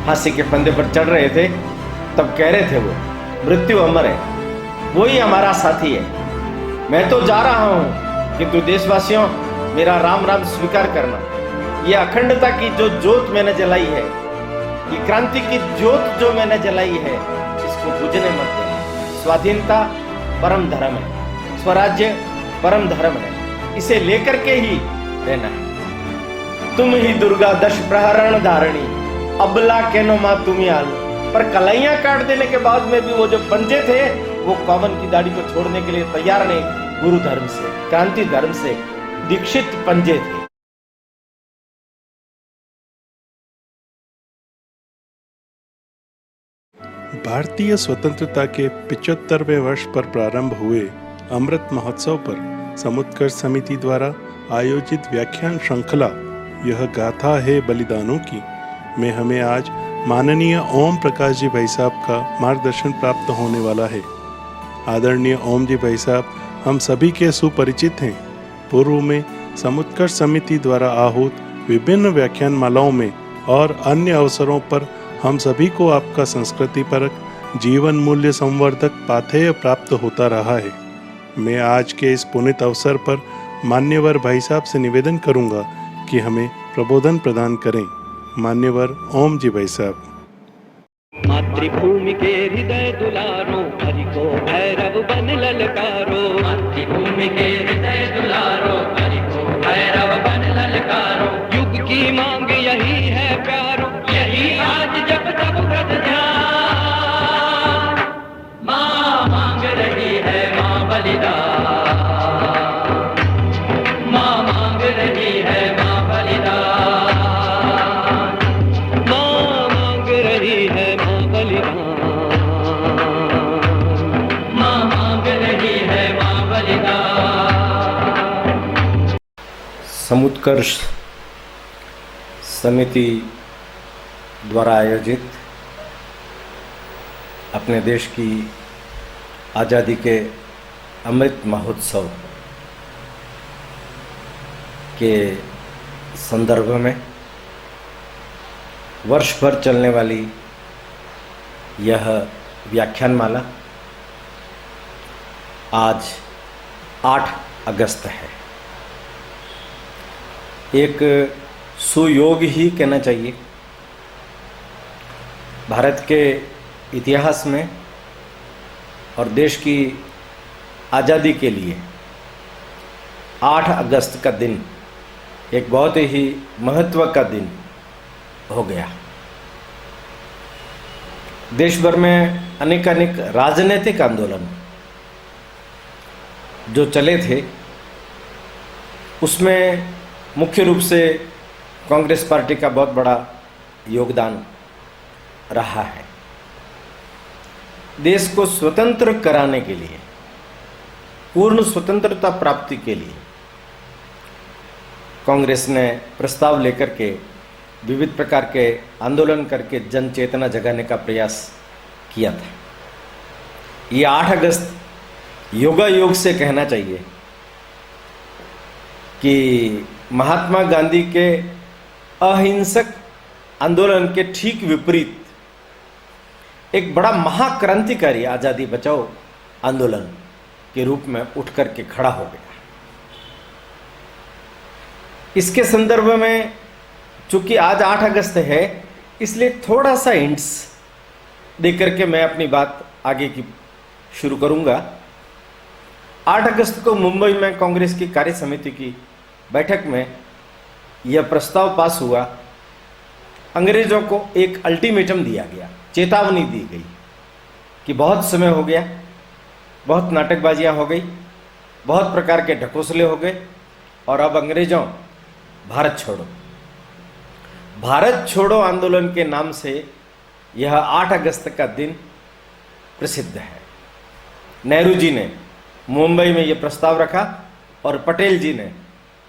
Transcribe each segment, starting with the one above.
फांसी के फंदे पर चढ़ रहे थे, तब कह रहे थे वो, मृत्यु अमर है, वही हमारा साथी है। मैं तो जा रहा हूं, किंतु देशवासियों मेरा राम राम स्वीकार करना। ये अखंडता की जो ज्योत मैंने जलाई है, ये क्रांति की ज्योत जो मैंने जलाई है, इसको बुझने मत देना। स्वाधीनता परम धर्म है, स्वराज्य परम धर्म है, इसे लेकर के ही रहना है। तुम ही दुर्गा दश प्रहरण धारणी, अबला केनो मां तुम्ही आलो। पर कलाइयां काट देने के बाद में भी वो जो पंजे थे, वो कौवन की दाढ़ी को छोड़ने के लिए तैयार नहीं। गुरु धर्म से, क्रांति धर्म से दीक्षित पंजे थे। भारतीय स्वतंत्रता के 75वें वर्ष पर प्रारंभ हुए अमृत महोत्सव पर समुत्कर्ष समिति द्वारा आयोजित व्याख्यान श्रृंखला यह गाथा है बलिदानों की में हमें आज माननीय ओम प्रकाश जी भाई साहब का मार्गदर्शन प्राप्त होने वाला है। आदरणीय ओम जी भाई साहब हम सभी के सुपरिचित हैं। पूर्व में समुत्कर्ष समिति द्वारा आहूत विभिन्न व्याख्यान मालाओं में और अन्य अवसरों पर हम सभी को आपका संस्कृति परक जीवन मूल्य संवर्धक पाथेय प्राप्त होता रहा है। मैं आज के इस पुनीत अवसर पर मान्यवर भाई साहब से निवेदन करूंगा कि हमें प्रबोधन प्रदान करें। मान्यवर ओम जी भाई साहब। मातृभूमि के हृदय दुलारो, हरि को भैरव बन ललकारो। मातृभूमि के हृदय दुलारो, हरि को भैरव बन ललकारो। युग की मांग यही है प्यारो, यही आज जब तब व्रत ध्यान। माँ मांग रही है माँ बलिदान, माँ मांग रही है माँ बलिदान, माँ मांग रही है माँ बलिदान, माँ मांग रही है माँ बलिदान। समुत्कर्ष समिति द्वारा आयोजित अपने देश की आज़ादी के अमृत महोत्सव के संदर्भ में वर्ष भर चलने वाली यह व्याख्यानमाला आज 8 अगस्त है। एक सुयोग ही कहना चाहिए। भारत के इतिहास में और देश की आज़ादी के लिए 8 अगस्त का दिन एक बहुत ही महत्व का दिन हो गया। देश भर में अनेक राजनीतिक आंदोलन जो चले थे, उसमें मुख्य रूप से कांग्रेस पार्टी का बहुत बड़ा योगदान रहा है। देश को स्वतंत्र कराने के लिए, पूर्ण स्वतंत्रता प्राप्ति के लिए कांग्रेस ने प्रस्ताव लेकर के विविध प्रकार के आंदोलन करके जन चेतना जगाने का प्रयास किया था। ये 8 अगस्त योगायोग से कहना चाहिए कि महात्मा गांधी के अहिंसक आंदोलन के ठीक विपरीत एक बड़ा महाक्रांतिकारी आज़ादी बचाओ आंदोलन के रूप में उठ करके खड़ा हो गया। इसके संदर्भ में चूंकि आज 8 अगस्त है, इसलिए थोड़ा सा हिंट्स देकर के मैं अपनी बात आगे की शुरू करूंगा। 8 अगस्त को मुंबई में कांग्रेस की कार्य समिति की बैठक में यह प्रस्ताव पास हुआ। अंग्रेजों को एक अल्टीमेटम दिया गया, चेतावनी दी गई कि बहुत समय हो गया, बहुत नाटकबाजियां हो गई, बहुत प्रकार के ढकोसले हो गए और अब अंग्रेजों भारत छोड़ो। भारत छोड़ो आंदोलन के नाम से यह 8 अगस्त का दिन प्रसिद्ध है। नेहरू जी ने मुंबई में यह प्रस्ताव रखा और पटेल जी ने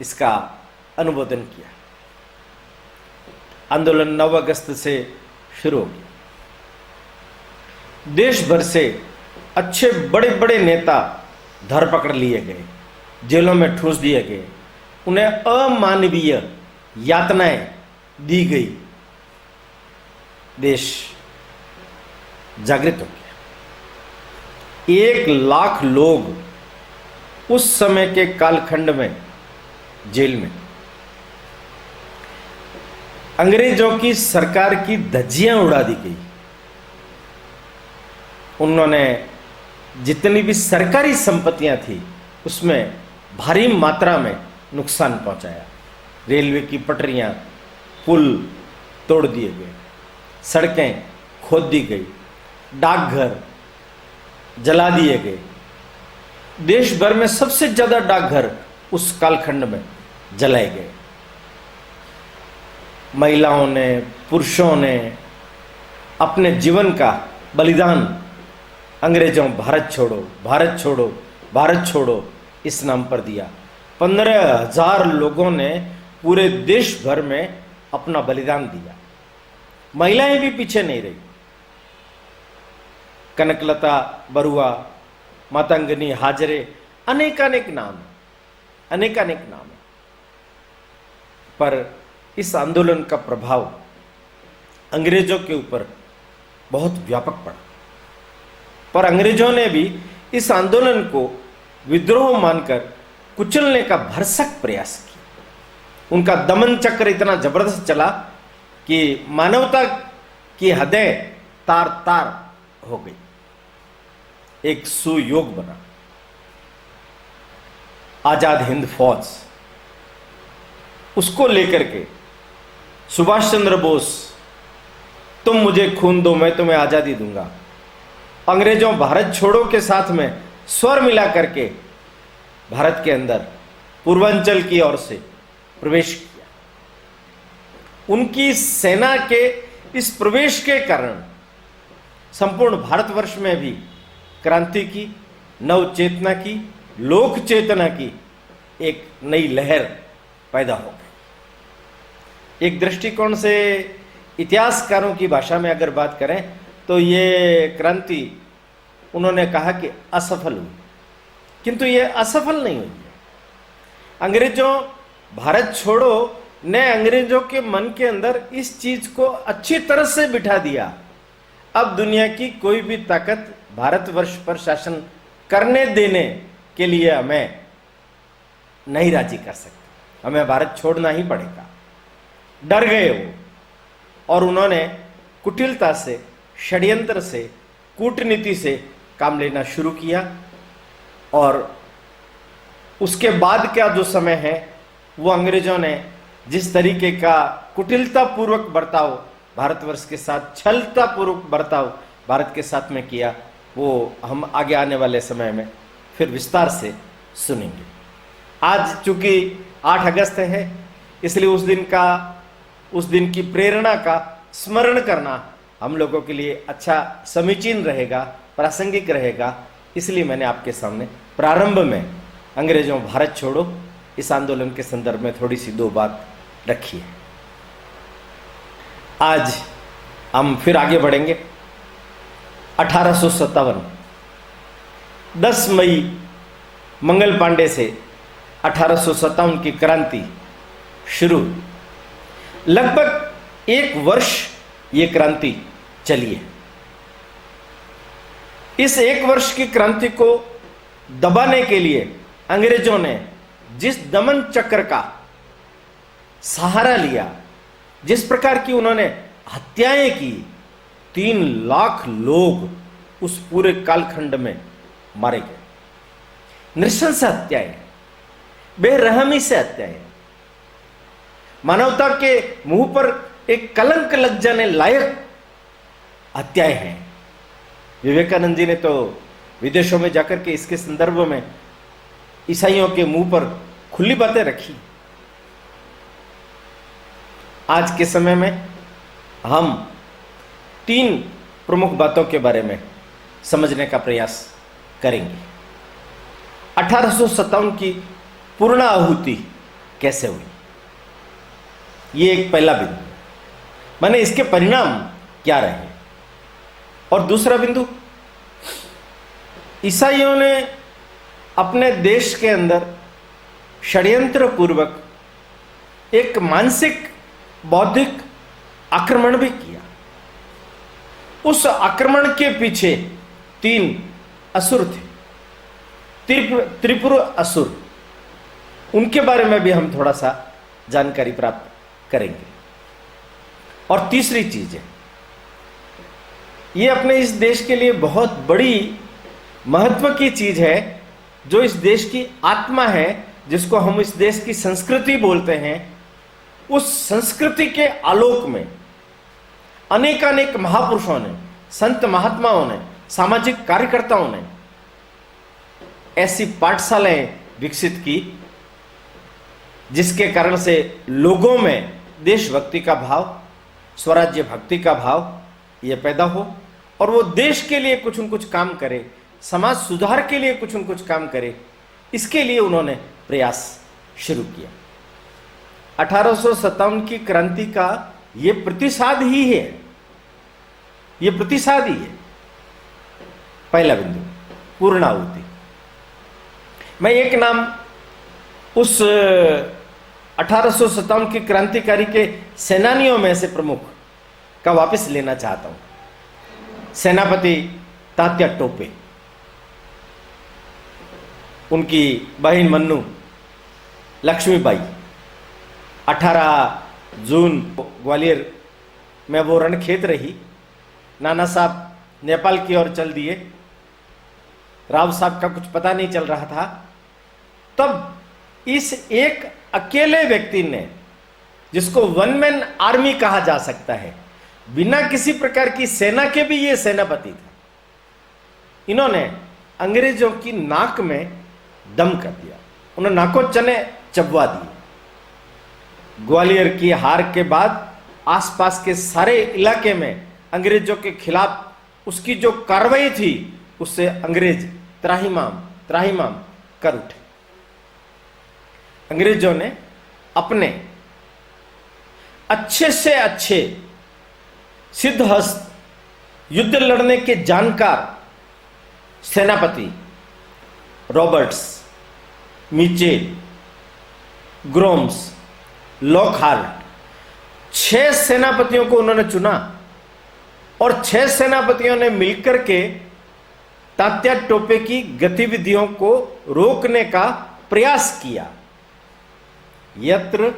इसका अनुमोदन किया। आंदोलन 9 अगस्त से शुरू हो गया। देश भर से अच्छे बड़े बड़े नेता धर पकड़ लिए गए, जेलों में ठूस दिए गए, उन्हें अमानवीय यातनाएं दी गई। देश जागृत हो गया। 1 लाख लोग उस समय के कालखंड में जेल में, अंग्रेजों की सरकार की धज्जियां उड़ा दी गई। उन्होंने जितनी भी सरकारी संपत्तियां थी उसमें भारी मात्रा में नुकसान पहुंचाया। रेलवे की पटरियां, पुल तोड़ दिए गए, सड़कें खोद दी गई, डाकघर जला दिए गए। देश भर में सबसे ज्यादा डाकघर उस कालखंड में जलाए गए। महिलाओं ने, पुरुषों ने अपने जीवन का बलिदान अंग्रेजों भारत छोड़ो, भारत छोड़ो, भारत छोड़ो इस नाम पर दिया। 15,000 लोगों ने पूरे देश भर में अपना बलिदान दिया। महिलाएं भी पीछे नहीं रही। कनकलता बरुआ, मातंगनी हाजरे, अनेकानेक नाम, अनेकानेक नाम। पर इस आंदोलन का प्रभाव अंग्रेजों के ऊपर बहुत व्यापक पड़ा। पर अंग्रेजों ने भी इस आंदोलन को विद्रोह मानकर कुचलने का भरसक प्रयास किया। उनका दमन चक्र इतना जबरदस्त चला कि मानवता की हदें तार तार हो गई। एक सुयोग बना। आजाद हिंद फौज, उसको लेकर के सुभाष चंद्र बोस, तुम मुझे खून दो मैं तुम्हें आजादी दूंगा, अंग्रेजों भारत छोड़ो के साथ में स्वर मिला करके भारत के अंदर पूर्वांचल की ओर से प्रवेश किया। उनकी सेना के इस प्रवेश के कारण संपूर्ण भारतवर्ष में भी क्रांति की, नव चेतना की, लोक चेतना की एक नई लहर पैदा हो गई। एक दृष्टिकोण से इतिहासकारों की भाषा में अगर बात करें तो ये क्रांति उन्होंने कहा कि असफल हुई, किंतु ये असफल नहीं हुई है। अंग्रेजों भारत छोड़ो ने अंग्रेजों के मन के अंदर इस चीज को अच्छी तरह से बिठा दिया। अब दुनिया की कोई भी ताकत भारतवर्ष पर शासन करने देने के लिए हमें नहीं राजी कर सकती, हमें भारत छोड़ना ही पड़ेगा। डर गए वो, और उन्होंने कुटिलता से, षड्यंत्र से, कूटनीति से काम लेना शुरू किया। और उसके बाद का जो समय है वो अंग्रेजों ने जिस तरीके का कुटिलतापूर्वक बर्ताव भारतवर्ष के साथ, छलतापूर्वक बर्ताव भारत के साथ में किया, वो हम आगे आने वाले समय में फिर विस्तार से सुनेंगे। आज चूंकि 8 अगस्त है, इसलिए उस दिन की प्रेरणा का स्मरण करना हम लोगों के लिए अच्छा, समीचीन रहेगा, प्रासंगिक रहेगा। इसलिए मैंने आपके सामने प्रारंभ में अंग्रेजों भारत छोड़ो इस आंदोलन के संदर्भ में थोड़ी सी 2 बात रखी है। आज हम फिर आगे बढ़ेंगे। 1857 10 मई मंगल पांडे से 1857 की क्रांति शुरू। लगभग 1 वर्ष ये क्रांति चली है। इस 1 वर्ष की क्रांति को दबाने के लिए अंग्रेजों ने जिस दमन चक्र का सहारा लिया, जिस प्रकार की उन्होंने हत्याएं की, 3 लाख लोग उस पूरे कालखंड में मारे गए। नृशंस हत्याएं, बेरहमी से हत्याएं, मानवता के मुंह पर एक कलंक लग जाने लायक हत्याएं हैं। विवेकानंद जी ने तो विदेशों में जाकर के इसके संदर्भ में ईसाइयों के मुंह पर खुली बातें रखी। आज के समय में हम 3 प्रमुख बातों के बारे में समझने का प्रयास करेंगे। 1857 की पूर्ण आहुति कैसे हुई, ये एक पहला बिंदु, माने इसके परिणाम क्या रहे। और दूसरा बिंदु, ईसाइयों ने अपने देश के अंदर षड्यंत्र पूर्वक एक मानसिक बौद्धिक आक्रमण भी किया। उस आक्रमण के पीछे 3 असुर थे, त्रिपुर असुर। उनके बारे में भी हम थोड़ा सा जानकारी प्राप्त करेंगे। और तीसरी चीज है, ये अपने इस देश के लिए बहुत बड़ी महत्व की चीज है, जो इस देश की आत्मा है, जिसको हम इस देश की संस्कृति बोलते हैं। उस संस्कृति के आलोक में अनेकानेक महापुरुषों ने, संत महात्माओं ने, सामाजिक कार्यकर्ताओं ने ऐसी पाठशालाएं विकसित की, जिसके कारण से लोगों में देशभक्ति का भाव, स्वराज्य भक्ति का भाव ये पैदा हो, और वो देश के लिए कुछ न कुछ काम करे, समाज सुधार के लिए कुछ न कुछ काम करे। इसके लिए उन्होंने प्रयास शुरू किया। 1857 की क्रांति का ये प्रतिसाद ही है, ये प्रतिसाद ही है। पहला बिंदु, पूर्णाहुति। मैं एक नाम उस 1857 की क्रांतिकारी के सेनानियों में से प्रमुख का वापस लेना चाहता हूं। सेनापति तात्या टोपे, उनकी बहन मन्नू लक्ष्मीबाई 18 जून ग्वालियर में वो रणखेत रही। नाना साहब नेपाल की ओर चल दिए, राव साहब का कुछ पता नहीं चल रहा था। तब इस एक अकेले व्यक्ति ने, जिसको वन मैन आर्मी कहा जा सकता है, बिना किसी प्रकार की सेना के भी ये सेनापति था, इन्होंने अंग्रेजों की नाक में दम कर दिया। उन्होंने नाको चने चबवा दिए। ग्वालियर की हार के बाद आसपास के सारे इलाके में अंग्रेजों के खिलाफ उसकी जो कार्रवाई थी, उससे अंग्रेज त्राहिमाम कर उठे। अंग्रेजों ने अपने अच्छे से अच्छे सिद्धहस्त, युद्ध लड़ने के जानकार सेनापति रॉबर्ट्स, मिचेल, ग्रोम्स, लॉकहार्ट, 6 सेनापतियों को उन्होंने चुना, और 6 सेनापतियों ने मिलकर के तात्या टोपे की गतिविधियों को रोकने का प्रयास किया। यत्र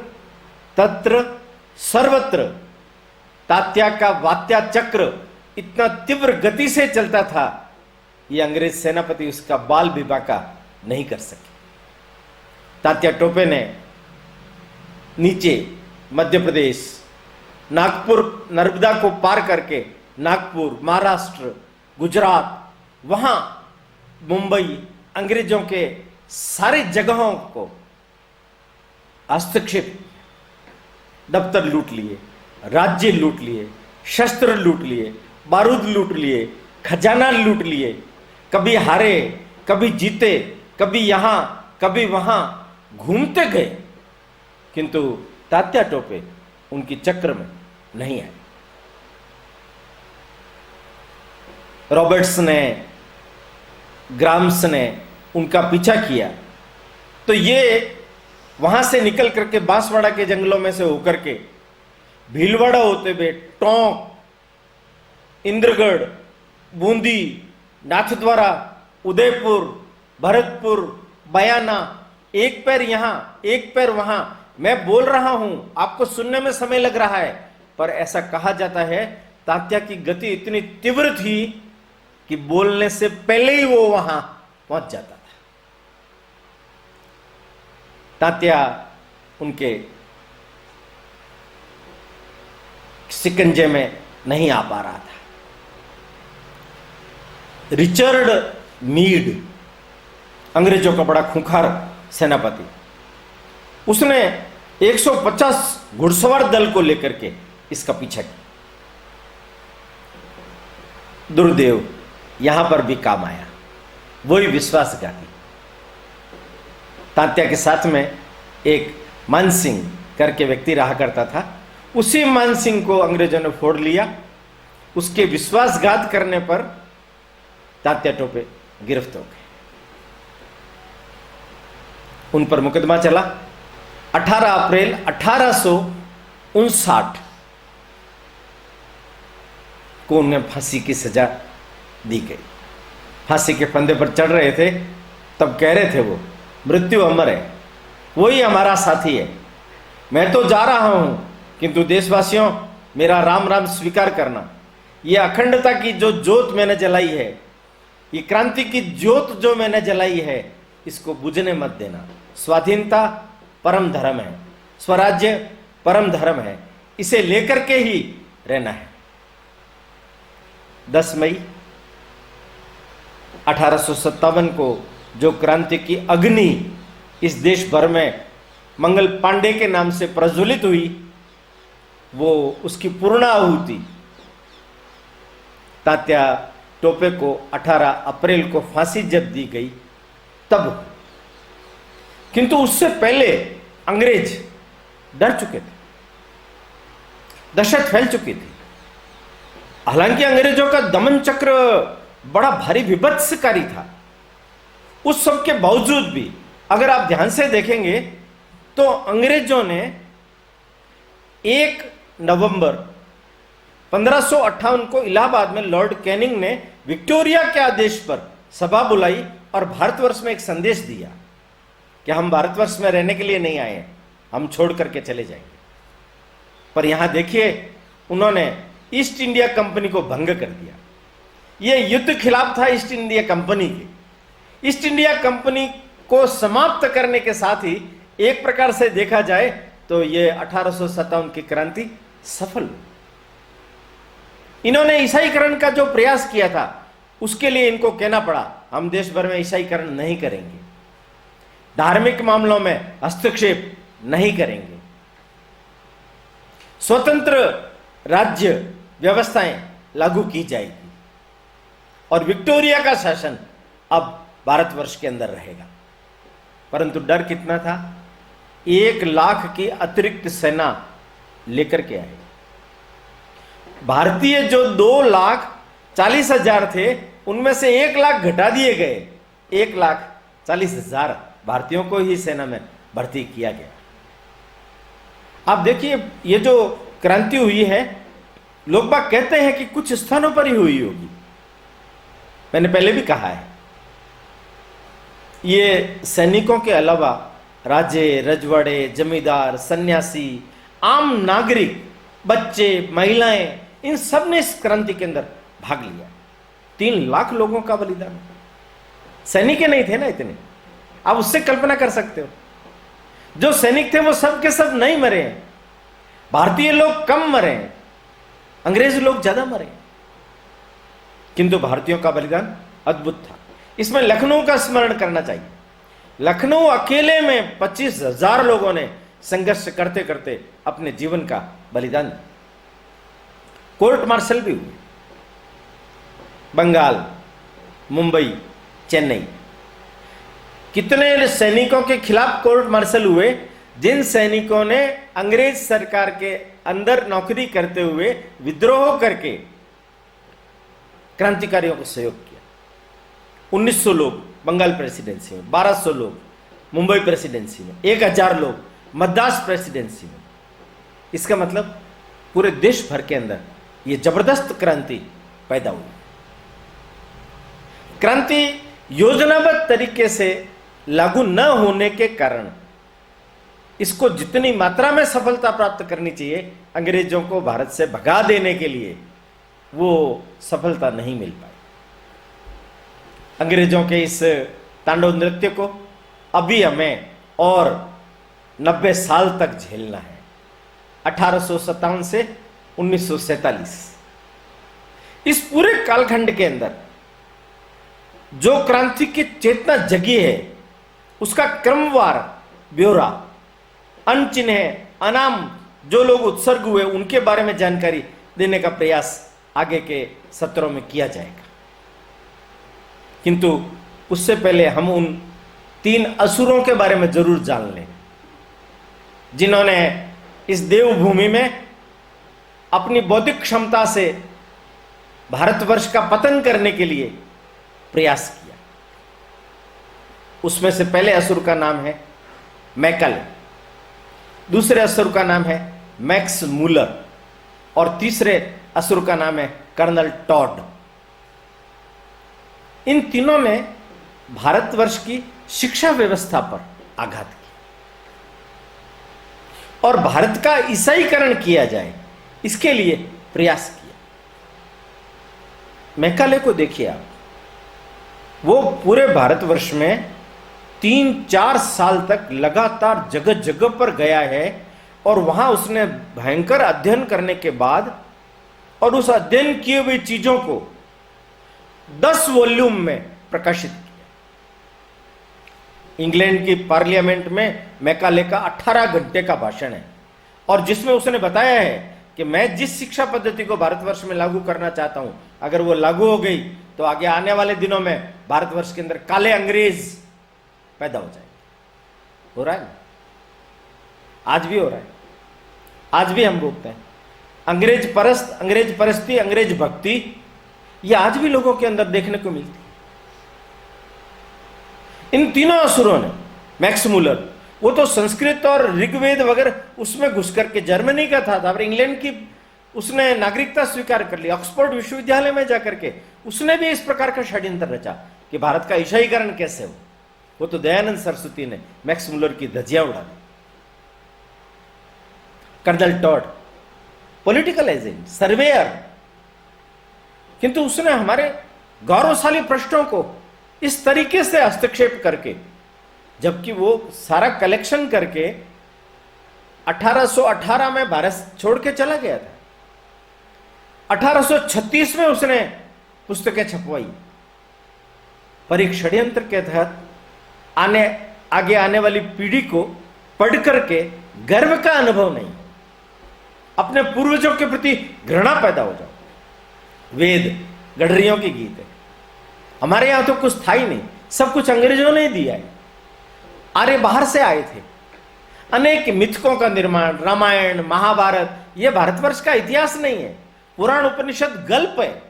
तत्र सर्वत्र तात्या का वात्या चक्र इतना तीव्र गति से चलता था, ये अंग्रेज सेनापति उसका बाल भी बांका नहीं कर सके। तात्या टोपे ने नीचे मध्य प्रदेश, नागपुर, नर्मदा को पार करके नागपुर, महाराष्ट्र, गुजरात, वहां मुंबई, अंग्रेजों के सारी जगहों को हस्तक्षेप, दफ्तर लूट लिए, राज्य लूट लिए, शस्त्र लूट लिए, बारूद लूट लिए, खजाना लूट लिए। कभी हारे, कभी जीते, कभी यहां कभी वहां घूमते गए, किंतु तात्या टोपे उनकी चक्र में नहीं आए। रॉबर्ट्स ने, ग्राम्स ने उनका पीछा किया, तो ये वहां से निकल करके बांसवाड़ा के जंगलों में से होकर के भीलवाड़ा होते हुए टोंक, इंद्रगढ़, बूंदी, नाथद्वारा, उदयपुर, भरतपुर, बयाना, एक पैर यहां एक पैर वहां। मैं बोल रहा हूं, आपको सुनने में समय लग रहा है, पर ऐसा कहा जाता है तात्या की गति इतनी तीव्र थी कि बोलने से पहले ही वो वहां पहुंच जाता था। तात्या उनके शिकंजे में नहीं आ पा रहा था। रिचर्ड मीड, अंग्रेजों का बड़ा खूंखार सेनापति, उसने 150 घुड़सवार दल को लेकर के इसका पीछा किया। दुर्देव यहां पर भी काम आया, वही विश्वासघाती। तात्या के साथ में एक मानसिंह करके व्यक्ति रहा करता था, उसी मानसिंह को अंग्रेजों ने फोड़ लिया। उसके विश्वासघात करने पर तात्या टोपे गिरफ्तार हो गए। उन पर मुकदमा चला। 18 अप्रैल 1859 को उन्हें फांसी की सजा दी गई। फांसी के फंदे पर चढ़ रहे थे, तब कह रहे थे वो, मृत्यु अमर है, वही हमारा साथी है। मैं तो जा रहा हूं, किंतु देशवासियों मेरा राम राम स्वीकार करना। ये अखंडता की जो ज्योत मैंने जलाई है, ये क्रांति की ज्योत जो मैंने जलाई है, इसको बुझने मत देना। स्वाधीनता परम धर्म है, स्वराज्य परम धर्म है, इसे लेकर के ही रहना है। 10 मई 1857 को जो क्रांति की अग्नि इस देश भर में मंगल पांडे के नाम से प्रज्वलित हुई, वो उसकी पूर्णाहुति तात्या टोपे को 18 अप्रैल को फांसी जब दी गई तब। किंतु उससे पहले अंग्रेज डर चुके थे, दहशत फैल चुकी थी। हालांकि अंग्रेजों का दमन चक्र बड़ा भारी विभत्सकारी था, उस सब के बावजूद भी अगर आप ध्यान से देखेंगे तो अंग्रेजों ने 1 नवंबर 1558 को इलाहाबाद में लॉर्ड कैनिंग ने विक्टोरिया के आदेश पर सभा बुलाई और भारतवर्ष में एक संदेश दिया कि हम भारतवर्ष में रहने के लिए नहीं आए हैं, हम छोड़ करके चले जाएंगे। पर यहां देखिए, उन्होंने ईस्ट इंडिया कंपनी को भंग कर दिया। यह युद्ध खिलाफ था ईस्ट इंडिया कंपनी के। ईस्ट इंडिया कंपनी को समाप्त करने के साथ ही एक प्रकार से देखा जाए तो यह 1857 की क्रांति सफल हुई। इन्होंने ईसाईकरण का जो प्रयास किया था, उसके लिए इनको कहना पड़ा, हम देश भर में ईसाईकरण नहीं करेंगे, धार्मिक मामलों में हस्तक्षेप नहीं करेंगे, स्वतंत्र राज्य व्यवस्थाएं लागू की जाएगी और विक्टोरिया का शासन अब भारतवर्ष के अंदर रहेगा। परंतु डर कितना था, 1 लाख की अतिरिक्त सेना लेकर के आए। भारतीय जो 2,40,000 थे, उनमें से 1 लाख घटा दिए गए, 1,40,000 भारतीयों को ही सेना में भर्ती किया गया। आप देखिए, ये जो क्रांति हुई है, लोग बाग कहते हैं कि कुछ स्थानों पर ही हुई होगी। मैंने पहले भी कहा है, ये सैनिकों के अलावा राजे, रजवाड़े, जमींदार, सन्यासी, आम नागरिक, बच्चे, महिलाएं, इन सब ने इस क्रांति के अंदर भाग लिया। 3 लाख लोगों का बलिदान। सैनिक नहीं थे ना इतने, आप उससे कल्पना कर सकते हो। जो सैनिक थे वो सब के सब नहीं मरे हैं। भारतीय लोग कम मरे हैं, अंग्रेज लोग ज्यादा मरे हैं, किंतु भारतीयों का बलिदान अद्भुत था। इसमें लखनऊ का स्मरण करना चाहिए। लखनऊ अकेले में 25,000 लोगों ने संघर्ष करते करते अपने जीवन का बलिदान दिया। कोर्ट मार्शल भी हुए, बंगाल, मुंबई, चेन्नई, कितने सैनिकों के खिलाफ कोर्ट मार्शल हुए, जिन सैनिकों ने अंग्रेज सरकार के अंदर नौकरी करते हुए विद्रोह करके क्रांतिकारियों को सहयोग किया। 1900 लोग बंगाल प्रेसिडेंसी में, 1200 लोग मुंबई प्रेसिडेंसी में, 1000 लोग मद्रास प्रेसिडेंसी में। इसका मतलब पूरे देश भर के अंदर ये जबरदस्त क्रांति पैदा हुई। क्रांति योजनाबद्ध तरीके से लागू न होने के कारण इसको जितनी मात्रा में सफलता प्राप्त करनी चाहिए, अंग्रेजों को भारत से भगा देने के लिए, वो सफलता नहीं मिल पाई। अंग्रेजों के इस तांडव नृत्य को अभी हमें और 90 साल तक झेलना है। 1857 से 1947, इस पूरे कालखंड के अंदर जो क्रांति की चेतना जगी है, उसका क्रमवार ब्यौरा, अनचिन्ह अनाम जो लोग उत्सर्ग हुए, उनके बारे में जानकारी देने का प्रयास आगे के सत्रों में किया जाएगा। किंतु उससे पहले हम उन 3 असुरों के बारे में जरूर जान लें, जिन्होंने इस देवभूमि में अपनी बौद्धिक क्षमता से भारतवर्ष का पतन करने के लिए प्रयास किया। उसमें से पहले असुर का नाम है मैकल, दूसरे असुर का नाम है मैक्स मूलर और तीसरे असुर का नाम है कर्नल टॉड। इन तीनों ने भारतवर्ष की शिक्षा व्यवस्था पर आघात किया और भारत का ईसाईकरण किया जाए इसके लिए प्रयास किया। मैकाले को देखिए आप, वो पूरे भारतवर्ष में 3-4 साल तक लगातार जगह जगह पर गया है और वहां उसने भयंकर अध्ययन करने के बाद और उस अध्ययन किए हुए चीजों को 10 वॉल्यूम में प्रकाशित किया। इंग्लैंड की पार्लियामेंट में मैकाले का 18 घंटे का भाषण है और जिसमें उसने बताया है कि मैं जिस शिक्षा पद्धति को भारतवर्ष में लागू करना चाहता हूं, अगर वो लागू हो गई तो आगे आने वाले दिनों में भारतवर्ष के अंदर काले अंग्रेज पैदा हो जाएंगे। हो रहा है ना, आज भी हो रहा है, आज भी हम भोगते हैं। अंग्रेज परस्त, अंग्रेज परस्ती, अंग्रेज भक्ति, ये आज भी लोगों के अंदर देखने को मिलती है। इन तीनों असुरों ने, मैक्स मुलर, वो तो संस्कृत और ऋग्वेद वगैरह उसमें घुस करके जर्मनी का था पर इंग्लैंड की उसने नागरिकता स्वीकार कर ली। ऑक्सफोर्ड विश्वविद्यालय में जाकर के उसने भी इस प्रकार का षड्यंत्र रचा कि भारत का ईसाईकरण कैसे हो। वो तो दयानंद सरस्वती ने मैक्स मुलर की धज्जियां उड़ा दी। Colonel Tod political agent, surveyor, किंतु उसने हमारे गौरवशाली प्रश्नों को इस तरीके से हस्तक्षेप करके, जबकि वो सारा कलेक्शन करके 1818 में भारत छोड़ के चला गया था। 1836 में उसने पुस्तकें छपवाई, पर एक षड्यंत्र के तहत आगे आने वाली पीढ़ी को पढ़ करके गर्व का अनुभव नहीं, अपने पूर्वजों के प्रति घृणा पैदा हो जाओ। वेद गडरियों की गीत है, हमारे यहां तो कुछ था ही नहीं, सब कुछ अंग्रेजों ने ही दिया है। आर्य बाहर से आए थे, अनेक मिथकों का निर्माण, रामायण, महाभारत, यह भारतवर्ष का इतिहास नहीं है, पुराण उपनिषद गल्प है।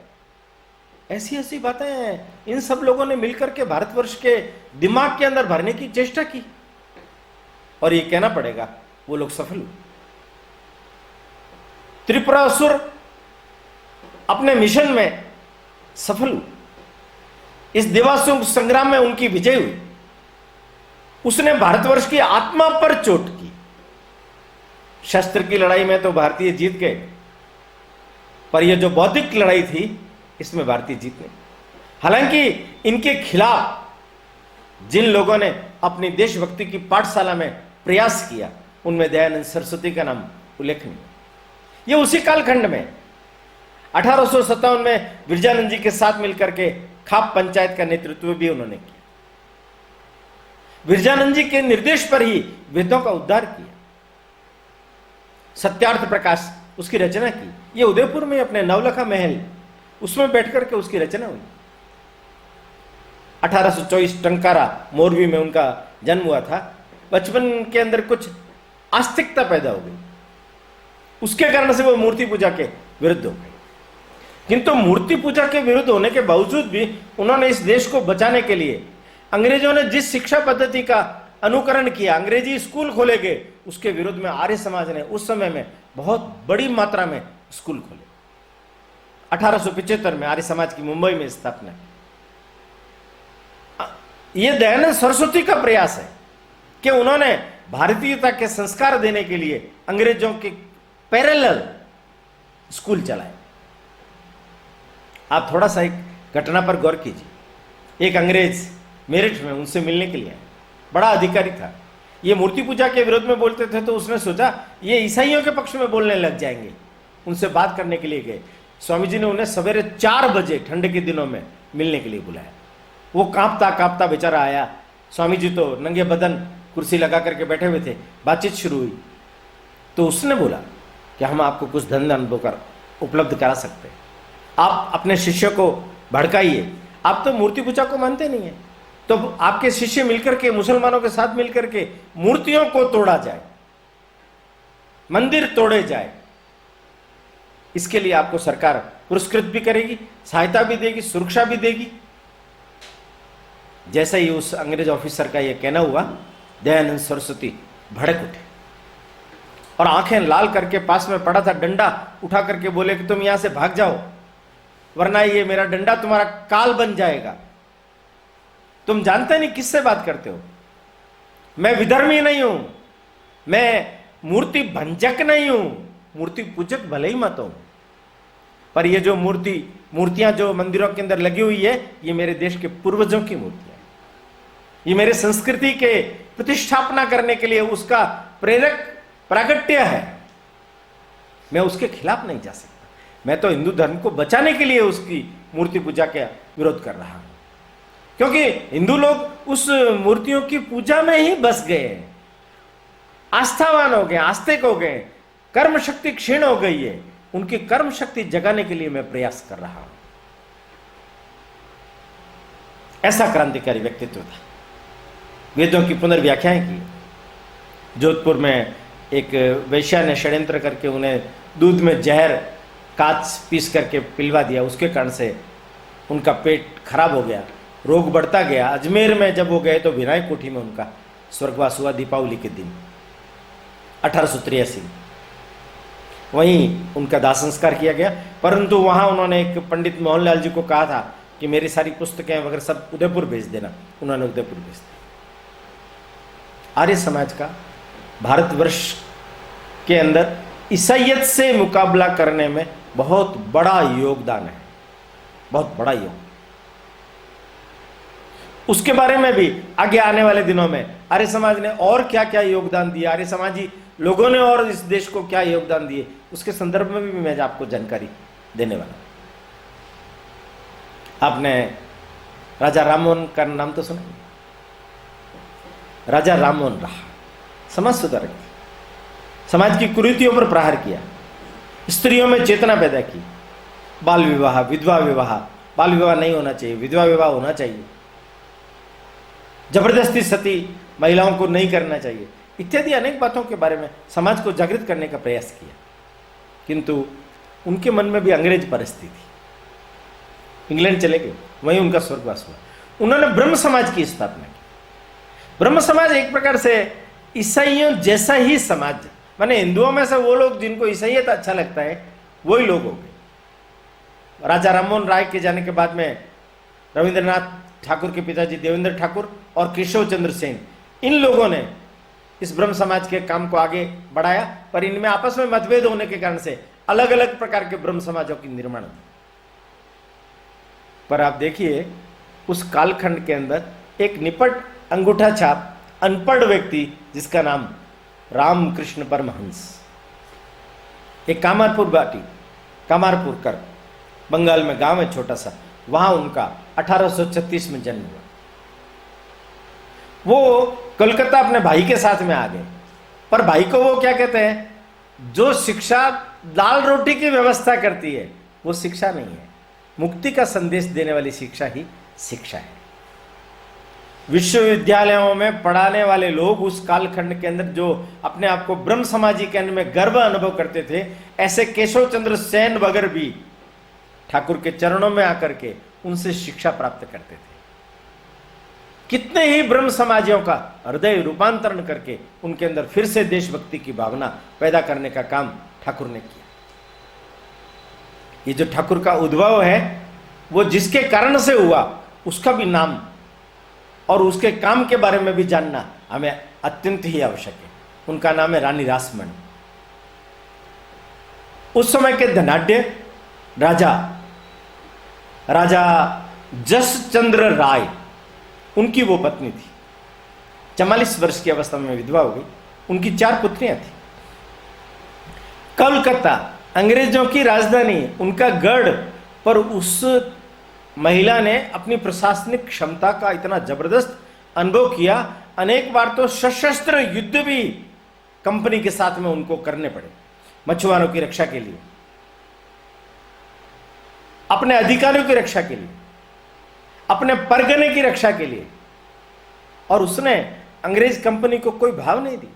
ऐसी ऐसी बातें हैं, इन सब लोगों ने मिलकर के भारतवर्ष के दिमाग के अंदर भरने की चेष्टा की और ये कहना पड़ेगा वो लोग सफल हुए। त्रिपुरासुर अपने मिशन में सफल हुए, इस देवासुर संग्राम में उनकी विजय हुई। उसने भारतवर्ष की आत्मा पर चोट की। शस्त्र की लड़ाई में तो भारतीय जीत गए, पर यह जो बौद्धिक लड़ाई थी इसमें भारतीय जीत नहीं। हालांकि इनके खिलाफ जिन लोगों ने अपनी देशभक्ति की पाठशाला में प्रयास किया उनमें दयानंद सरस्वती का नाम उल्लेखनीय। ये उसी कालखंड में 1857 में विरजानंद जी के साथ मिलकर के खाप पंचायत का नेतृत्व भी उन्होंने किया। विरजानंद जी के निर्देश पर ही वेदों का उद्धार किया। सत्यार्थ प्रकाश उसकी रचना की। ये उदयपुर में अपने नवलखा महल उसमें बैठकर के उसकी रचना हुई। 1824 टंकारा मोरबी में उनका जन्म हुआ था। बचपन के अंदर कुछ आस्तिकता पैदा हो गई, उसके कारण से वो मूर्ति पूजा के विरुद्ध हो गए। किंतु मूर्ति पूजा के विरुद्ध होने के बावजूद भी उन्होंने इस देश को बचाने के लिए, अंग्रेजों ने जिस शिक्षा पद्धति का अनुकरण किया, अंग्रेजी स्कूल खोले गए, उसके विरुद्ध में आर्य समाज ने उस समय में बहुत बड़ी मात्रा में स्कूल खोले। 1875 में आर्य समाज की मुंबई में स्थापना की। यह दयानंद सरस्वती का प्रयास है कि उन्होंने भारतीयता के संस्कार देने के लिए अंग्रेजों के पैरेलल स्कूल चलाए। आप थोड़ा सा एक घटना पर गौर कीजिए। एक अंग्रेज मेरठ में उनसे मिलने के लिए, बड़ा अधिकारी था, ये मूर्ति पूजा के विरोध में बोलते थे, तो उसने सोचा ये ईसाइयों के पक्ष में बोलने लग जाएंगे। उनसे बात करने के लिए गए। स्वामी जी ने उन्हें सवेरे 4 बजे ठंड के दिनों में मिलने के लिए बुलाया। वो कांपता कांपता बेचारा आया। स्वामी जी तो नंगे बदन कुर्सी लगा करके बैठे हुए थे। बातचीत शुरू हुई तो उसने बोला कि हम आपको कुछ धन अनुभव उपलब्ध करा सकते हैं, आप अपने शिष्य को भड़काइए। आप तो मूर्ति पूजा को मानते नहीं है, तो आपके शिष्य मिलकर के, मुसलमानों के साथ मिलकर के मूर्तियों को तोड़ा जाए, मंदिर तोड़े जाए। इसके लिए आपको सरकार पुरस्कृत भी करेगी, सहायता भी देगी, सुरक्षा भी देगी। जैसा ही उस अंग्रेज ऑफिसर का यह कहना हुआ, दयानंद सरस्वती भड़क उठे और आंखें लाल करके पास में पड़ा था डंडा उठा करके बोले कि तुम यहां से भाग जाओ, वरना ये मेरा डंडा तुम्हारा काल बन जाएगा। तुम जानते नहीं किससे बात करते हो। मैं विधर्मी नहीं हूं, मैं मूर्ति भंजक नहीं हूं, मूर्ति पूजक भले ही मत हो, पर ये जो मूर्तियां जो मंदिरों के अंदर लगी हुई है, ये मेरे देश के पूर्वजों की मूर्तियां हैं। ये मेरे संस्कृति के प्रतिष्ठापना करने के लिए उसका प्रेरक प्रागट्य है। मैं उसके खिलाफ नहीं जा सकता। मैं तो हिंदू धर्म को बचाने के लिए उसकी मूर्ति पूजा का विरोध कर रहा हूं, क्योंकि हिंदू लोग उस मूर्तियों की पूजा में ही बस गए हैं, आस्थावान हो गए, आस्तिक हो गए, कर्म शक्ति क्षीण हो गई है। उनकी कर्म शक्ति जगाने के लिए मैं प्रयास कर रहा हूं। ऐसा क्रांतिकारी व्यक्तित्व था। वेदों की पुनर्व्याख्याएं की। जोधपुर में एक वैश्या ने षड्यंत्र करके उन्हें दूध में जहर काच पीस करके पिलवा दिया, उसके कारण से उनका पेट खराब हो गया, रोग बढ़ता गया। अजमेर में जब वो गए तो विनायक कोठी में उनका स्वर्गवास हुआ दीपावली के दिन 1883। वहीं उनका दाह संस्कार किया गया। परंतु वहां उन्होंने एक पंडित मोहनलाल जी को कहा था कि मेरी सारी पुस्तकें वगैरह सब उदयपुर भेज देना। उन्होंने उदयपुर भेज दिया। आर्य समाज का भारतवर्ष के अंदर ईसाइयत से मुकाबला करने में बहुत बड़ा योगदान है, बहुत बड़ा योगदान। उसके बारे में भी आगे आने वाले दिनों में आर्य समाज ने और क्या क्या योगदान दिया, आर्य समाजी लोगों ने और इस देश को क्या योगदान दिए, उसके संदर्भ में भी मैं आपको जानकारी देने वाला हूं। आपने राजा राममोहन का नाम तो सुना? राजा राममोहन राय समाज सुधारक, समाज की कुरीतियों पर प्रहार किया, स्त्रियों में चेतना पैदा की। बाल विवाह, विधवा विवाह, बाल विवाह नहीं होना चाहिए, विधवा विवाह होना चाहिए, जबरदस्ती सती महिलाओं को नहीं करना चाहिए, इत्यादि अनेक बातों के बारे में समाज को जागृत करने का प्रयास किया। किंतु उनके मन में भी अंग्रेज परिस्थिति थी। इंग्लैंड चले गए, वहीं उनका स्वर्गवास हुआ। उन्होंने ब्रह्म समाज की स्थापना की। ब्रह्म समाज एक प्रकार से ईसाइयों जैसा ही समाज, माने हिंदुओं में से वो लोग जिनको ईसाइयत अच्छा लगता है वही लोग हो गए। राजा राममोहन राय के जाने के बाद में रविंद्रनाथ ठाकुर के पिताजी देवेंद्र ठाकुर और केशव चंद्र सेन, इन लोगों ने इस ब्रह्म समाज के काम को आगे बढ़ाया। पर इनमें आपस में मतभेद होने के कारण से अलग अलग प्रकार के ब्रह्म समाजों की निर्माण हुआ। पर आप देखिए उस कालखंड के अंदर एक निपट अंगूठा छाप अनपढ़ व्यक्ति जिसका नाम रामकृष्ण परमहंस, एक कामारपुर कर बंगाल में गांव है छोटा सा, वहां उनका 1836 में जन्म हुआ। वो कलकत्ता अपने भाई के साथ में आ गए। पर भाई को वो क्या कहते हैं, जो शिक्षा दाल रोटी की व्यवस्था करती है वो शिक्षा नहीं है, मुक्ति का संदेश देने वाली शिक्षा ही शिक्षा है। विश्वविद्यालयों में पढ़ाने वाले लोग उस कालखंड के अंदर जो अपने आप को ब्रह्म समाजी कहने में गर्व अनुभव करते थे, ऐसे केशव चंद्र सेन वगैरह भी ठाकुर के चरणों में आकर के उनसे शिक्षा प्राप्त करते थे। कितने ही ब्रह्म समाजियों का हृदय रूपांतरण करके उनके अंदर फिर से देशभक्ति की भावना पैदा करने का काम ठाकुर ने किया। ये जो ठाकुर का उद्भव है वो जिसके कारण से हुआ उसका भी नाम और उसके काम के बारे में भी जानना हमें अत्यंत ही आवश्यक है। उनका नाम है रानी रासमणी। उस समय के धनाढ्य राजा जसचंद्र राय, उनकी वो पत्नी थी। 44 वर्ष की अवस्था में विधवा हो गई। उनकी 4 पुत्रियां थी। कलकत्ता अंग्रेजों की राजधानी, उनका गढ़, पर उस महिला ने अपनी प्रशासनिक क्षमता का इतना जबरदस्त अनुभव किया। अनेक बार तो सशस्त्र युद्ध भी कंपनी के साथ में उनको करने पड़े, मछुआरों की रक्षा के लिए, अपने अधिकारियों की रक्षा के लिए, अपने परगने की रक्षा के लिए। और उसने अंग्रेज कंपनी को कोई भाव नहीं दी।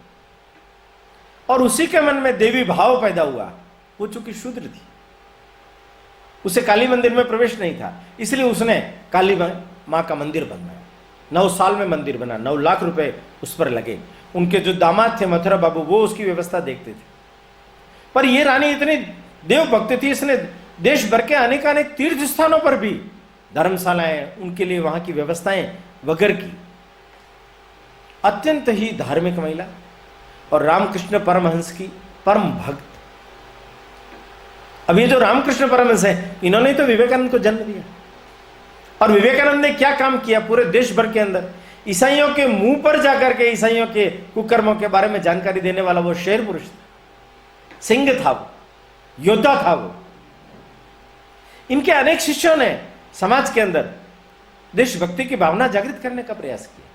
और उसी के मन में देवी भाव पैदा हुआ। वो चूंकि शूद्र थी, उसे काली मंदिर में प्रवेश नहीं था, इसलिए उसने काली मां का मंदिर बनवाया। 9 साल में मंदिर बना, 9 लाख रुपए उस पर लगे। उनके जो दामाद थे मथुरा बाबू, वो उसकी व्यवस्था देखते थे। पर ये रानी इतनी देव भक्त थी, इसने देश भर के अनेक तीर्थ स्थानों पर भी धर्मशालाएं, उनके लिए वहां की व्यवस्थाएं वगैरह की। अत्यंत ही धार्मिक महिला और रामकृष्ण परमहंस की परम भक्त। अब ये जो रामकृष्ण परमहंस है, इन्होंने तो विवेकानंद को जन्म दिया, और विवेकानंद ने क्या काम किया पूरे देश भर के अंदर, ईसाइयों के मुंह पर जाकर के ईसाइयों के कुकर्मों के बारे में जानकारी देने वाला वो शेर पुरुष था, सिंह था वो, योद्धा था वो। इनके अनेक शिष्यों ने समाज के अंदर देशभक्ति की भावना जागृत करने का प्रयास किया।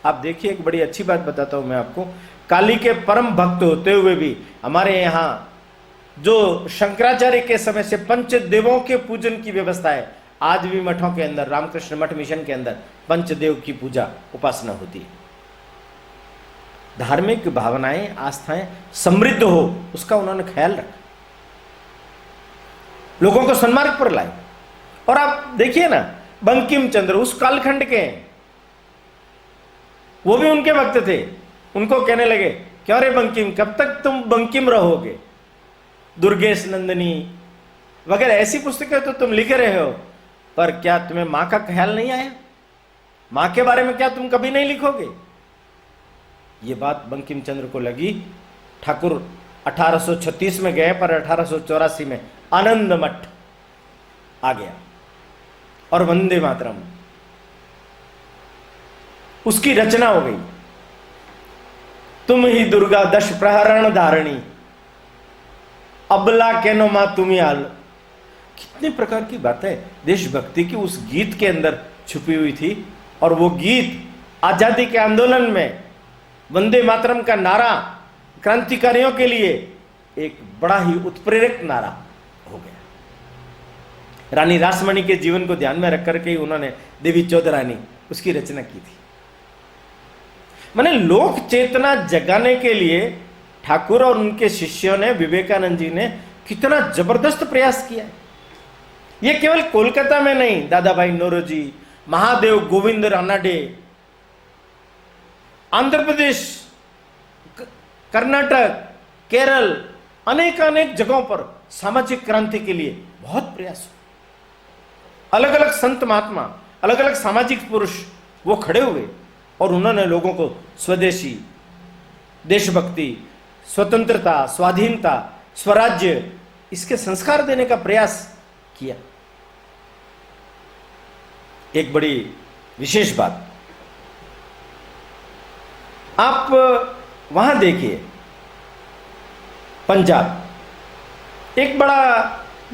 आप देखिए, एक बड़ी अच्छी बात बताता हूं मैं आपको, काली के परम भक्त होते हुए भी हमारे यहां जो शंकराचार्य के समय से पंचदेवों के पूजन की व्यवस्था है, आज भी मठों के अंदर, रामकृष्ण मठ मिशन के अंदर पंचदेव की पूजा उपासना होती है। धार्मिक भावनाएं, आस्थाएं समृद्ध हो, उसका उन्होंने ख्याल रखा, लोगों को सन्मार्ग पर लाए। और आप देखिए ना, बंकिम चंद्र उस कालखंड के हैं, वो भी उनके भक्त थे। उनको कहने लगे, क्यों रे बंकिम, कब तक तुम बंकिम रहोगे? दुर्गेश नंदिनी वगैरह ऐसी पुस्तकें तो तुम लिख रहे हो, पर क्या तुम्हें मां का ख्याल नहीं आया? मां के बारे में क्या तुम कभी नहीं लिखोगे? ये बात बंकिम चंद्र को लगी। ठाकुर 1836 में गए, पर 1884 में आनंद मठ आ गया और वंदे मातरम उसकी रचना हो गई। तुम ही दुर्गा दश प्रहरण धारणी, अबला केनो मां तुम्ही आल। कितने प्रकार की बातें देशभक्ति की उस गीत के अंदर छुपी हुई थी। और वो गीत आजादी के आंदोलन में वंदे मातरम का नारा क्रांतिकारियों के लिए एक बड़ा ही उत्प्रेरक नारा हो गया। रानी रासमणी के जीवन को ध्यान में रख करके ही उन्होंने देवी चौधरानी उसकी रचना की थी। माने लोक चेतना जगाने के लिए ठाकुर और उनके शिष्यों ने, विवेकानंद जी ने कितना जबरदस्त प्रयास किया। ये केवल कोलकाता में नहीं, दादा भाई नौरोजी, महादेव गोविंद रानाडे, आंध्र प्रदेश, कर्नाटक, केरल, अनेक जगहों पर सामाजिक क्रांति के लिए बहुत प्रयास हुआ। अलग अलग संत महात्मा, अलग अलग सामाजिक पुरुष वो खड़े हुए और उन्होंने लोगों को स्वदेशी, देशभक्ति, स्वतंत्रता, स्वाधीनता, स्वराज्य, इसके संस्कार देने का प्रयास किया। एक बड़ी विशेष बात, आप वहां देखिए, पंजाब एक बड़ा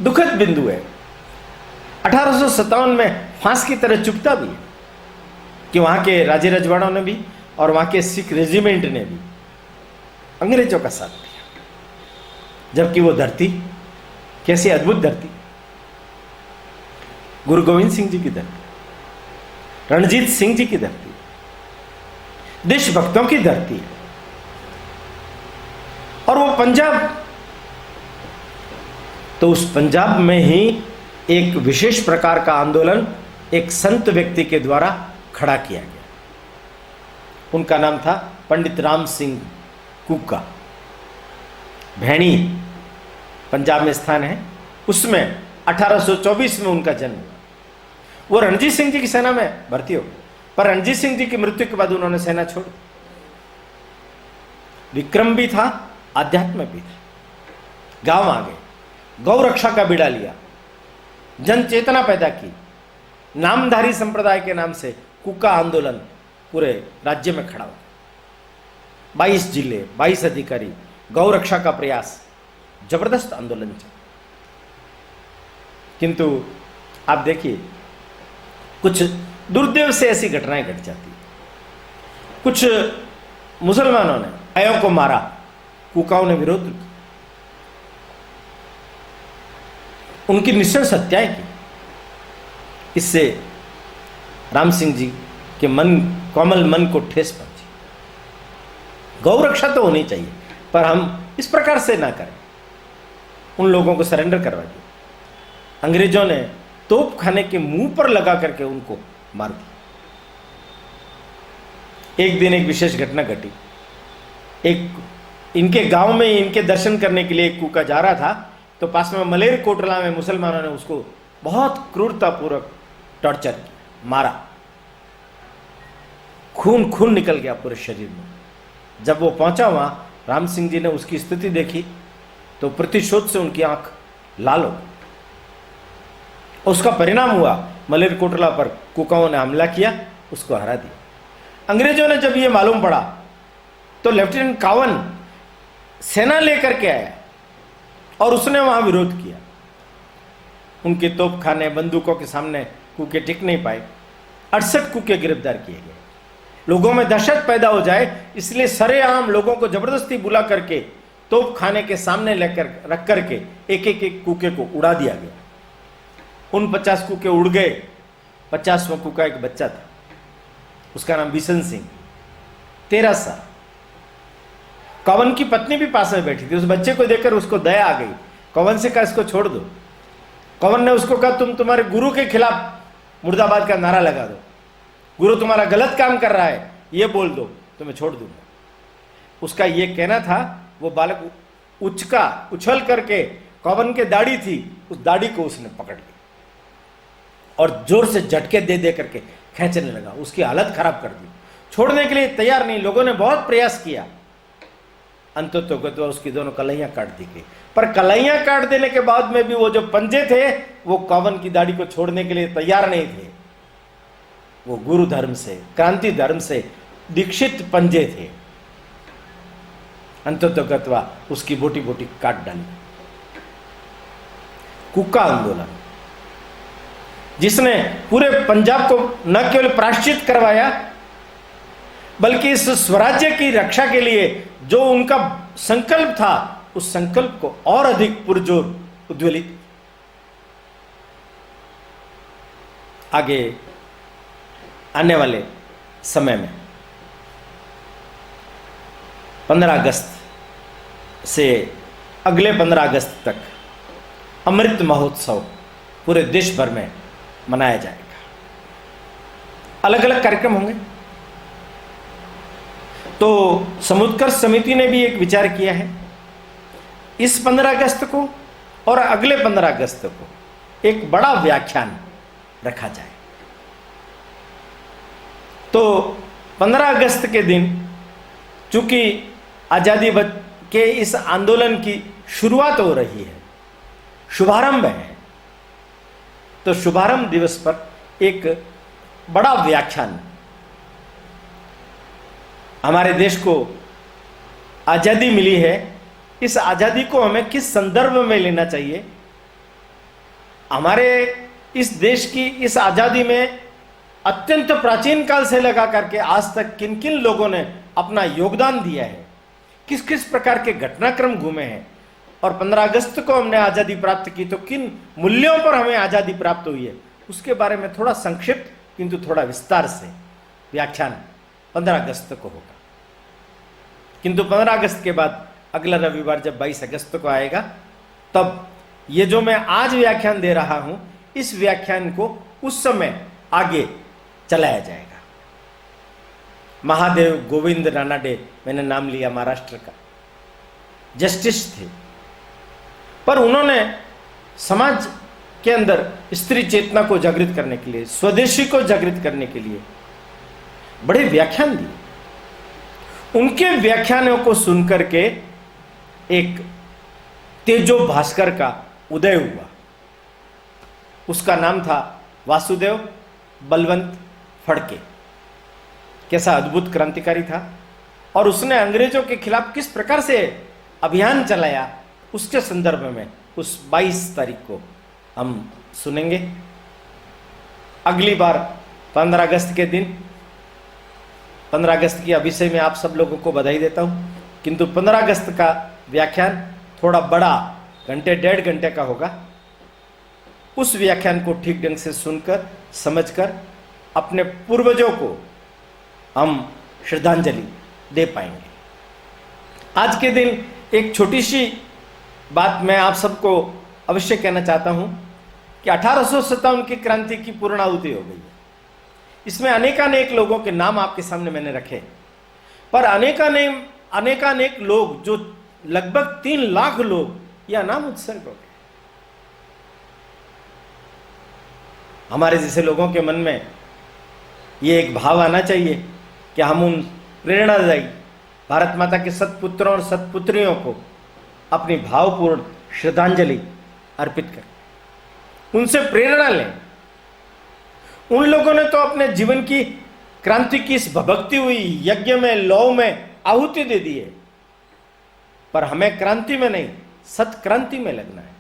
दुखद बिंदु है। 1857 में फांस की तरह चुभता भी है कि वहां के राजे रजवाड़ों ने भी और वहां के सिख रेजिमेंट ने भी अंग्रेजों का साथ दिया। जबकि वो धरती कैसी अद्भुत धरती, गुरु गोविंद सिंह जी की धरती, रणजीत सिंह जी की धरती, देशभक्तों की धरती है। और वो पंजाब, तो उस पंजाब में ही एक विशेष प्रकार का आंदोलन एक संत व्यक्ति के द्वारा खड़ा किया गया। उनका नाम था पंडित राम सिंह कुका। भैणी पंजाब में स्थान है, उसमें 1824 में उनका जन्म हुआ। वो रणजीत सिंह जी की सेना में भर्ती हो गए, पर रणजीत सिंह जी की मृत्यु के बाद उन्होंने सेना छोड़ी। विक्रम भी था, आध्यात्म भी था। गांव आ गए, गौ रक्षा का बीड़ा लिया, जन चेतना पैदा की, नामधारी संप्रदाय के नाम से कुका आंदोलन पूरे राज्य में खड़ा हुआ। 22 जिले, 22 अधिकारी, गौ रक्षा का प्रयास, जबरदस्त आंदोलन चला। किंतु आप देखिए, कुछ दुर्दैव से ऐसी घटनाएं घट जाती। कुछ मुसलमानों ने गायों को मारा, कुकाओं ने विरोध किया, उनकी निश्चय हत्याएं की। इससे राम सिंह जी के कोमल मन को ठेस पहुंची। गौ रक्षा तो होनी चाहिए, पर हम इस प्रकार से ना करें। उन लोगों को सरेंडर करवा दिया। अंग्रेजों ने तोप खाने के मुंह पर लगा करके उनको मार दिया। एक दिन एक विशेष घटना घटी। एक इनके गांव में इनके दर्शन करने के लिए एक कूका जा रहा था, तो पास में मलेरकोटला में मुसलमानों ने उसको बहुत क्रूरतापूर्वक टॉर्चर किया, मारा, खून खून निकल गया पूरे शरीर में। जब वो पहुंचा वहां, राम सिंह जी ने उसकी स्थिति देखी तो प्रतिशोध से उनकी आंख लाल हो गई। उसका परिणाम हुआ, मलेरकोटला पर कुकाओं ने हमला किया, उसको हरा दिया। अंग्रेजों ने जब ये मालूम पड़ा तो लेफ्टिनेंट कावन सेना लेकर के आया और उसने वहां विरोध किया। उनके तोपखाने बंदूकों के सामने कूके टिक नहीं पाए। 68 कूके गिरफ्तार किए गए। लोगों में दहशत पैदा हो जाए इसलिए सरेआम लोगों को जबरदस्ती बुला करके तोपखाने के सामने लेकर रख करके एक एक कूके को उड़ा दिया गया। उन 50 कूके उड़ गए। 50वां कूका एक बच्चा था, उसका नाम बिशन सिंह, 13 साल। कवन की पत्नी भी पास में बैठी थी। उस बच्चे को देखकर उसको दया आ गई। कवन से कहा इसको छोड़ दो। कवन ने उसको कहा तुम तुम्हारे गुरु के खिलाफ मुर्दाबाद का नारा लगा दो, गुरु तुम्हारा गलत काम कर रहा है ये बोल दो तो मैं छोड़ दूंगा। उसका ये कहना था। वो बालक उछल करके, कवन के दाढ़ी थी, उस दाढ़ी को उसने पकड़ ली और जोर से झटके दे दे करके खींचने लगा। उसकी हालत खराब कर दी। छोड़ने के लिए तैयार नहीं। लोगों ने बहुत प्रयास किया, अंततः उसकी दोनों कलाइयां काट दी गई। पर कलाइयां काट देने के बाद में भी वो जो पंजे थे वो कवन की दाढ़ी को छोड़ने के लिए तैयार नहीं थे। वो गुरु धर्म से, क्रांति धर्म से दीक्षित पंजे थे। अंततः उसकी बोटी बोटी काट डाली। कुका आंदोलन जिसने पूरे पंजाब को न केवल प्रायश्चित करवाया बल्कि इस स्वराज्य की रक्षा के लिए जो उनका संकल्प था उस संकल्प को और अधिक पुरजोर उद्वेलित। आगे आने वाले समय में 15 अगस्त से अगले 15 अगस्त तक अमृत महोत्सव पूरे देश भर में मनाया जाएगा। अलग अलग कार्यक्रम होंगे। तो समुत्कर्ष समिति ने भी एक विचार किया है, इस 15 अगस्त को और अगले 15 अगस्त को एक बड़ा व्याख्यान रखा जाए। तो 15 अगस्त के दिन चूंकि आजादी के इस आंदोलन की शुरुआत हो रही है, शुभारंभ है, तो शुभारंभ दिवस पर एक बड़ा व्याख्यान, हमारे देश को आजादी मिली है, इस आजादी को हमें किस संदर्भ में लेना चाहिए, हमारे इस देश की इस आजादी में अत्यंत प्राचीन काल से लगा करके आज तक किन किन लोगों ने अपना योगदान दिया है, किस किस प्रकार के घटनाक्रम घूमे हैं, और 15 अगस्त को हमने आजादी प्राप्त की तो किन मूल्यों पर हमें आजादी प्राप्त हुई है, उसके बारे में थोड़ा संक्षिप्त किंतु थोड़ा विस्तार से व्याख्यान 15 अगस्त को होगा। किंतु 15 अगस्त के बाद अगला रविवार जब 22 अगस्त को आएगा तब ये जो मैं आज व्याख्यान दे रहा हूं इस व्याख्यान को उस समय आगे चलाया जाएगा। महादेव गोविंद रानाडे, मैंने नाम लिया महाराष्ट्र का, जस्टिस थे, पर उन्होंने समाज के अंदर स्त्री चेतना को जागृत करने के लिए, स्वदेशी को जागृत करने के लिए बड़े व्याख्यान दिए। उनके व्याख्यानों को सुनकर के एक तेजो भास्कर का उदय हुआ। उसका नाम था वासुदेव बलवंत फड़के। कैसा अद्भुत क्रांतिकारी था और उसने अंग्रेजों के खिलाफ किस प्रकार से अभियान चलाया, उसके संदर्भ में उस 22 तारीख को हम सुनेंगे। अगली बार 15 अगस्त के दिन, 15 अगस्त की अभिषय में आप सब लोगों को बधाई देता हूं, किंतु 15 अगस्त का व्याख्यान थोड़ा बड़ा, घंटे 1.5 घंटे का होगा। उस व्याख्यान को ठीक ढंग से सुनकर समझकर अपने पूर्वजों को हम श्रद्धांजलि दे पाएंगे। आज के दिन एक छोटी सी बात मैं आप सबको अवश्य कहना चाहता हूं कि 1857 की क्रांति की पूर्णाहुति हो गई है। इसमें अनेकानेक लोगों के नाम आपके सामने मैंने रखे, पर अनेकानेक अनेकानेक लोग, जो लगभग 3 लाख लोग, यह नाम उत्सर्ग हो गए। हमारे जैसे लोगों के मन में ये एक भाव आना चाहिए कि हम उन प्रेरणादायी भारत माता के सत्पुत्रों और सत्पुत्रियों को अपनी भावपूर्ण श्रद्धांजलि अर्पित करें, उनसे प्रेरणा लें। उन लोगों ने तो अपने जीवन की क्रांति की इस भभकती हुई यज्ञ में, लौ में आहुति दे दी है, पर हमें क्रांति में नहीं, सत्क्रांति में लगना है।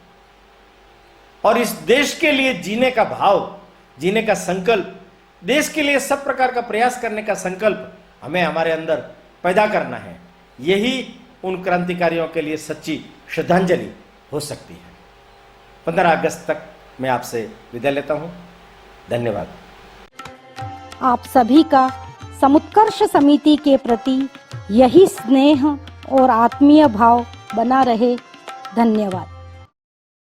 और इस देश के लिए जीने का भाव, जीने का संकल्प, देश के लिए सब प्रकार का प्रयास करने का संकल्प हमें हमारे अंदर पैदा करना है। यही उन क्रांतिकारियों के लिए सच्ची श्रद्धांजलि हो सकती है। 15 अगस्त तक मैं आपसे विदा लेता हूं। धन्यवाद। आप सभी का समुत्कर्ष समिति के प्रति यही स्नेह और आत्मीय भाव बना रहे। धन्यवाद।